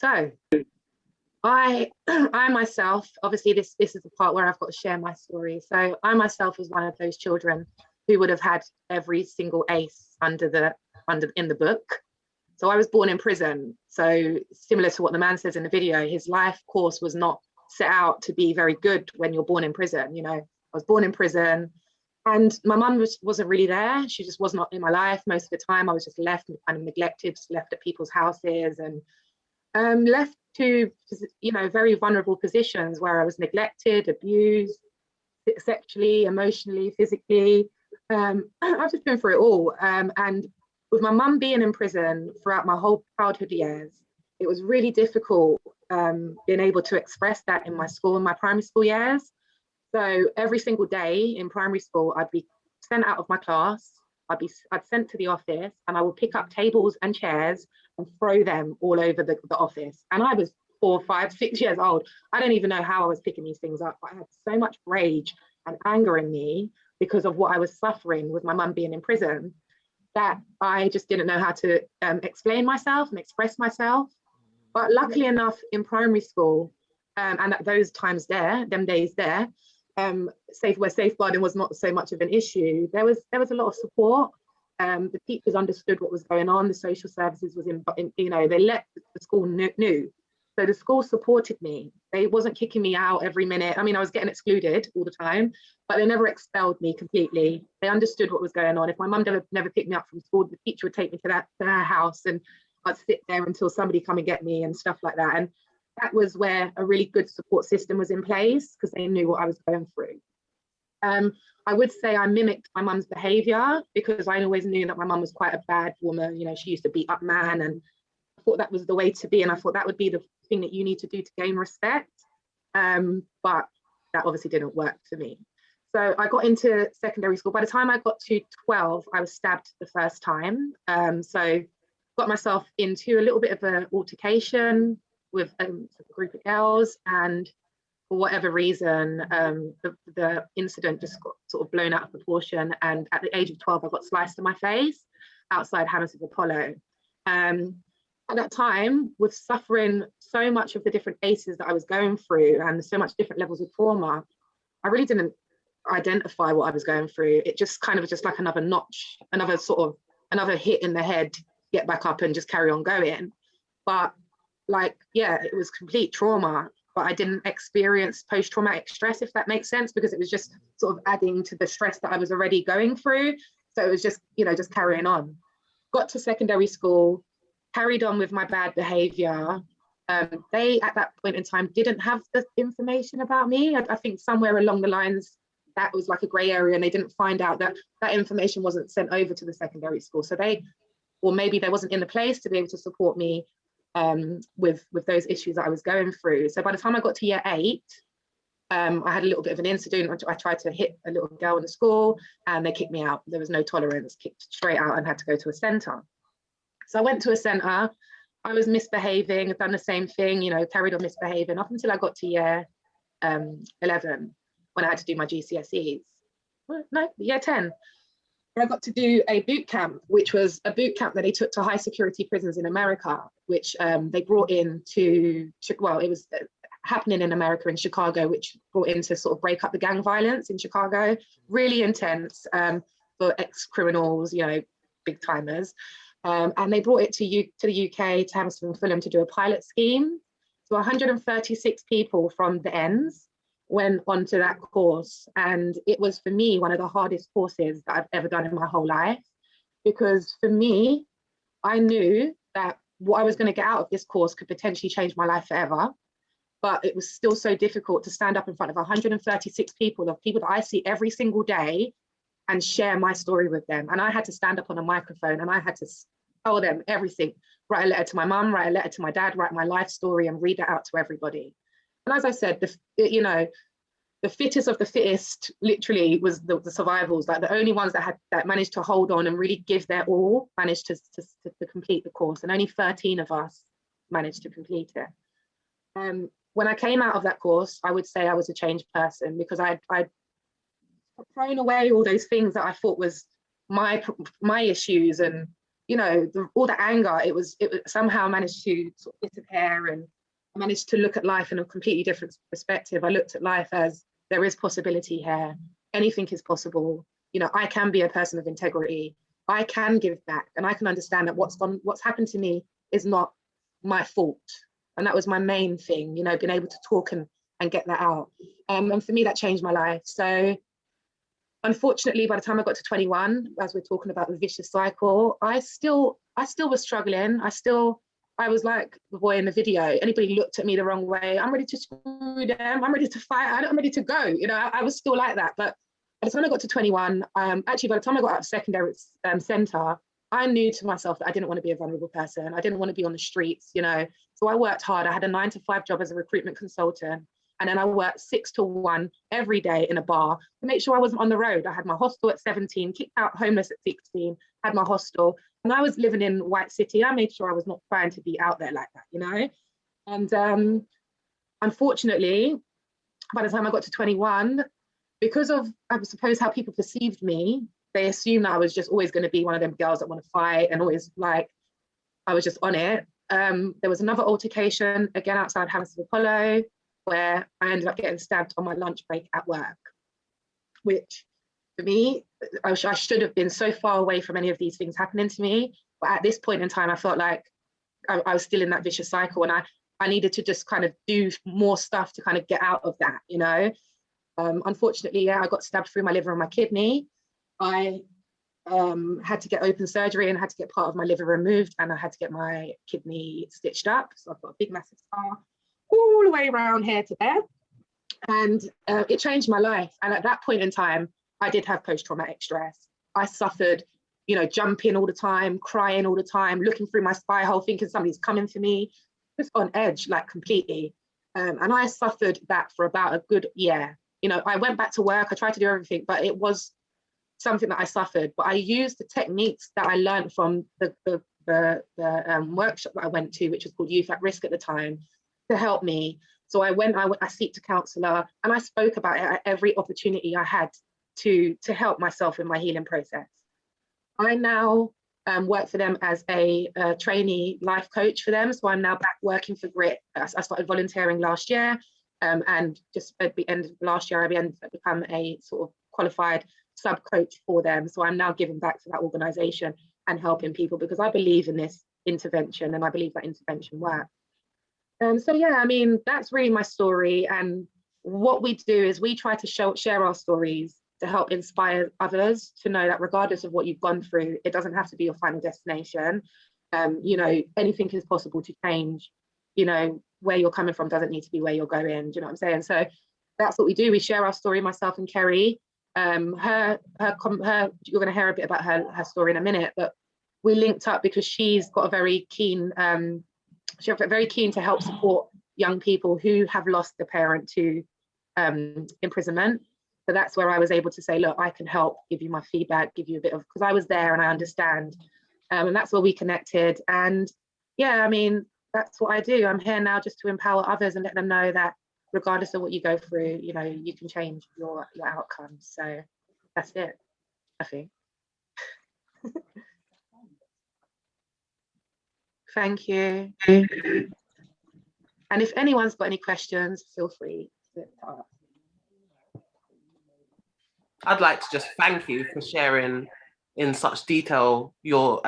So I myself, obviously this is the part where I've got to share my story. So I myself was one of those children who would have had every single ACE in the book. So I was born in prison. So similar to what the man says in the video, his life course was not set out to be very good when you're born in prison. You know, I was born in prison, and my mum wasn't really there. She just was not in my life most of the time. I was just left kind of neglected, just left at people's houses, and left to, you know, very vulnerable positions where I was neglected, abused, sexually, emotionally, physically. I've just been through it all. And with my mum being in prison throughout my whole childhood years, it was really difficult being able to express that in my school, in my primary school years. So every single day in primary school, I'd be sent out of my class, I'd sent to the office, and I would pick up tables and chairs and throw them all over the office. And I was 4, 5, 6 years old. I don't even know how I was picking these things up. I had so much rage and anger in me because of what I was suffering with my mum being in prison, that I just didn't know how to explain myself and express myself. But luckily enough, in primary school, and at those times there, them days there, where safeguarding was not so much of an issue, there was a lot of support. The teachers understood what was going on. The social services was in, you know, they let the school knew. So the school supported me. They wasn't kicking me out every minute. I mean, I was getting excluded all the time, but they never expelled me completely. They understood what was going on. If my mum never picked me up from school, the teacher would take me to her house, and I'd sit there until somebody come and get me and stuff like that. And that was where a really good support system was in place, because they knew what I was going through. I would say I mimicked my mum's behaviour, because I always knew that my mum was quite a bad woman. You know, she used to beat up man, and I thought that was the way to be. And I thought that would be the thing that you need to do to gain respect. But that obviously didn't work for me. So I got into secondary school. By the time I got to 12, I was stabbed the first time. So got myself into a little bit of an altercation with a group of girls, and for whatever reason, the incident just got sort of blown out of proportion. And at the age of 12, I got sliced in my face outside Hammersmith Apollo. At that time, with suffering so much of the different ACEs that I was going through and so much different levels of trauma, I really didn't identify what I was going through. It just kind of just like another notch, another hit in the head, get back up and just carry on going. But like, yeah, it was complete trauma, but I didn't experience post-traumatic stress, if that makes sense, because it was just sort of adding to the stress that I was already going through. So it was just, you know, just carrying on. Got to secondary school, carried on with my bad behavior. They, at that point in time, didn't have the information about me. I think somewhere along the lines, that was like a grey area, and they didn't find out that that information wasn't sent over to the secondary school. So or maybe they wasn't in the place to be able to support me with those issues that I was going through. So by the time I got to year 8, I had a little bit of an incident. I tried to hit a little girl in the school, and they kicked me out. There was no tolerance, kicked straight out, and had to go to a centre. So I went to a centre. I was misbehaving, I've done the same thing, you know, carried on misbehaving up until I got to year 11, when I had to do my GCSEs. No, year 10. I got to do a boot camp, which was a boot camp that they took to high security prisons in America, which they brought in to, well, it was happening in America, in Chicago, which brought in to sort of break up the gang violence in Chicago. Really intense for ex-criminals, you know, big timers. And they brought it to the UK, to Hammersmith and Fulham, to do a pilot scheme. So 136 people from the ends went onto that course, and it was, for me, one of the hardest courses that I've ever done in my whole life, because for me, I knew that what I was going to get out of this course could potentially change my life forever, but it was still so difficult to stand up in front of 136 people, of people that I see every single day, and share my story with them. And I had to stand up on a microphone, and I had to tell them everything, write a letter to my mum, write a letter to my dad, write my life story, and read it out to everybody. And as I said, the fittest of the fittest literally was the survivals. Like, the only ones that managed to hold on and really give their all managed to complete the course, and only 13 of us managed to complete it. When I came out of that course, I would say I was a changed person, because I'd thrown away all those things that I thought was my issues, and you know, all the anger, it was somehow managed to sort of disappear, and I managed to look at life in a completely different perspective. I looked at life as there is possibility here. Anything is possible. You know, I can be a person of integrity. I can give back, and I can understand that what's happened to me is not my fault. And that was my main thing, you know, being able to talk and get that out. And for me, that changed my life. So unfortunately, by the time I got to 21, as we're talking about the vicious cycle, I still was struggling. I was like the boy in the video. Anybody looked at me the wrong way, I'm ready to screw them. I'm ready to fight. I'm ready to go. You know, I was still like that. But by the time I got to 21, actually, by the time I got out of secondary centre, I knew to myself that I didn't want to be a vulnerable person. I didn't want to be on the streets, you know. So I worked hard. I had a 9-to-5 job as a recruitment consultant. And then I worked 6 to 1 every day in a bar to make sure I wasn't on the road. I had my hostel at 17, kicked out homeless at 16, had my hostel. And I was living in White City. I made sure I was not trying to be out there like that, you know. And unfortunately, by the time I got to 21, because of, I suppose, how people perceived me, they assumed that I was just always going to be one of them girls that want to fight and always like, I was just on it. There was another altercation, again, outside Hammersmith Apollo, where I ended up getting stabbed on my lunch break at work, which for me, I should have been so far away from any of these things happening to me. But at this point in time, I felt like I was still in that vicious cycle, and I needed to just kind of do more stuff to kind of get out of that, you know. Unfortunately, yeah, I got stabbed through my liver and my kidney. I had to get open surgery and had to get part of my liver removed, and I had to get my kidney stitched up. So I've got a big, massive scar all the way around here to there. And it changed my life. And at that point in time, I did have post-traumatic stress. I suffered, you know, jumping all the time, crying all the time, looking through my spy hole, thinking somebody's coming for me, just on edge, like completely. And I suffered that for about a good year. You know, I went back to work, I tried to do everything, but it was something that I suffered. But I used the techniques that I learned from the workshop that I went to, which was called Youth at Risk at the time, to help me. So I seeked a counsellor, and I spoke about it at every opportunity I had to help myself in my healing process. I now work for them as a trainee life coach for them. So I'm now back working for Grit. I started volunteering last year, and just at the end of last year, I become a sort of qualified sub coach for them. So I'm now giving back to that organisation and helping people, because I believe in this intervention, and I believe that intervention works. So yeah, I mean, that's really my story. And what we do is we try to share our stories to help inspire others to know that regardless of what you've gone through, it doesn't have to be your final destination. You know, anything is possible to change. You know, where you're coming from doesn't need to be where you're going. Do you know what I'm saying? So that's what we do. We share our story, myself and Kerry. You're going to hear a bit about her story in a minute, but we linked up because she's got a very keen, she's very keen to help support young people who have lost a parent to imprisonment. So that's where I was able to say, look, I can help, give you my feedback, give you a bit of, because I was there and I understand. And that's where we connected. And yeah, I mean, that's what I do. I'm here now just to empower others and let them know that regardless of what you go through, you know, you can change your outcomes. So that's it, I think. Thank you. And if anyone's got any questions, feel free to ask. I'd like to just thank you for sharing in such detail your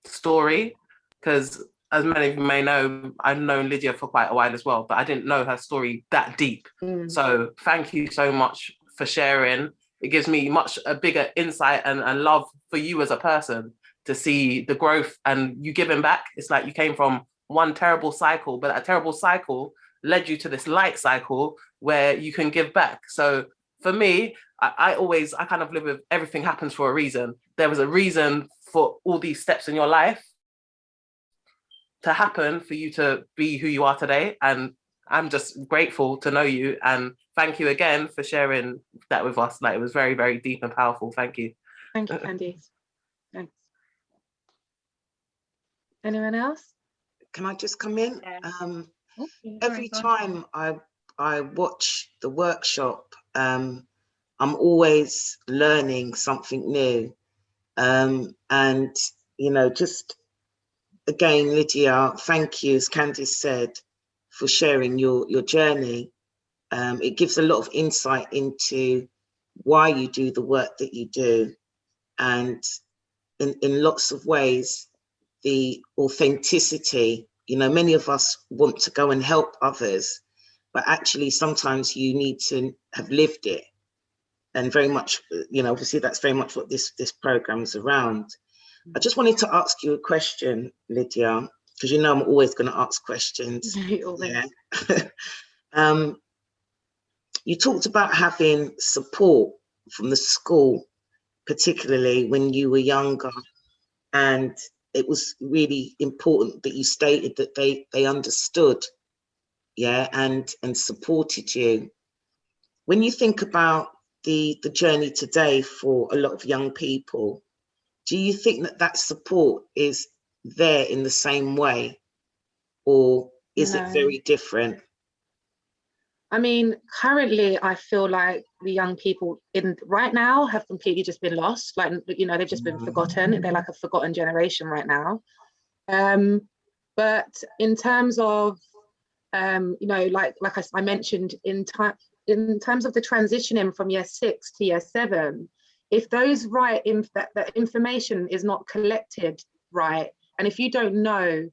story, because as many of you may know, I've known Lydia for quite a while as well, but I didn't know her story that deep. So thank you so much for sharing. It gives me a bigger insight and love for you as a person, to see the growth and you giving back. It's like you came from one terrible cycle, but that terrible cycle led you to this light cycle where you can give back. So for me, I kind of live with everything happens for a reason. There was a reason for all these steps in your life to happen for you to be who you are today. And I'm just grateful to know you. And thank you again for sharing that with us. Like, it was very, very deep and powerful. Thank you. Thank you, Candice. Thanks. Anyone else? Can I just come in? Every time I watch the workshop, I'm always learning something new. And you know, just again, Lydia, thank you, as Candice said, for sharing your journey. It gives a lot of insight into why you do the work that you do. And in lots of ways, the authenticity, you know, many of us want to go and help others, but actually sometimes you need to have lived it. And very much, you know, obviously that's very much what this program is around. I just wanted to ask you a question, Lydia, because you know I'm always going to ask questions. Yeah. You talked about having support from the school, particularly when you were younger, and it was really important that you stated that they understood, yeah, and supported you. When you think about the journey today for a lot of young people, do you think that support is there in the same way, or is it very different? I mean, currently, I feel like the young people in right now have completely just been lost. Like, you know, they've just been forgotten. They're like a forgotten generation right now. But in terms of, you know, like I mentioned, in terms of the transitioning from year 6 to year 7, if those that information is not collected right, and if you don't know,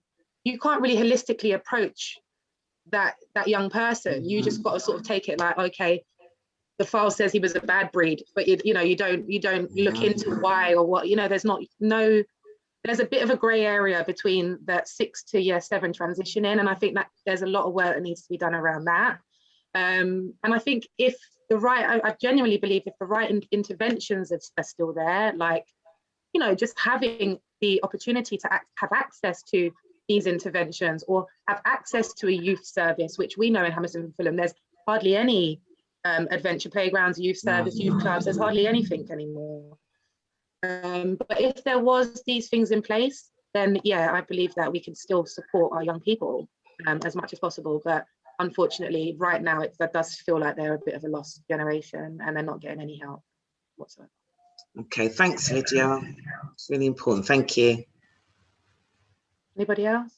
you can't really holistically approach that young person. You just got to sort of take it like, okay, the file says he was a bad breed, but you know, you don't look into why or what, you know, there's a bit of a gray area between that 6 to year 7 transitioning, and I think that there's a lot of work that needs to be done around that. And I think if I genuinely believe if the right interventions are still there, like, you know, just having the opportunity to have access to these interventions, or have access to a youth service, which we know in Hammersmith and Fulham, there's hardly any adventure playgrounds, youth service, youth clubs, there's hardly anything anymore. But if there was these things in place, then yeah, I believe that we can still support our young people as much as possible. But unfortunately, right now, that does feel like they're a bit of a lost generation and they're not getting any help whatsoever. Okay, thanks, Lydia. It's really important. Thank you. Anybody else?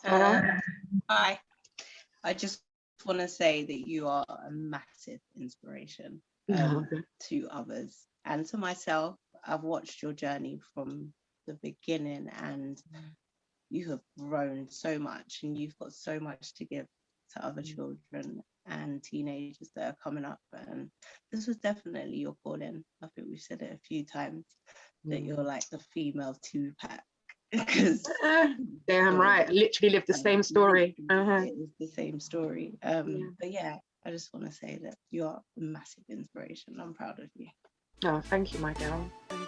Hi. I just want to say that you are a massive inspiration to others and to myself. I've watched your journey from the beginning, and you have grown so much, and you've got so much to give to other children and teenagers that are coming up. And this was definitely your calling. I think we've said it a few times that you're like the female Tupac. Damn right, I literally lived the same story. It was the same story. But yeah, I just want to say that you are a massive inspiration. I'm proud of you. Oh, thank you, my girl. Thank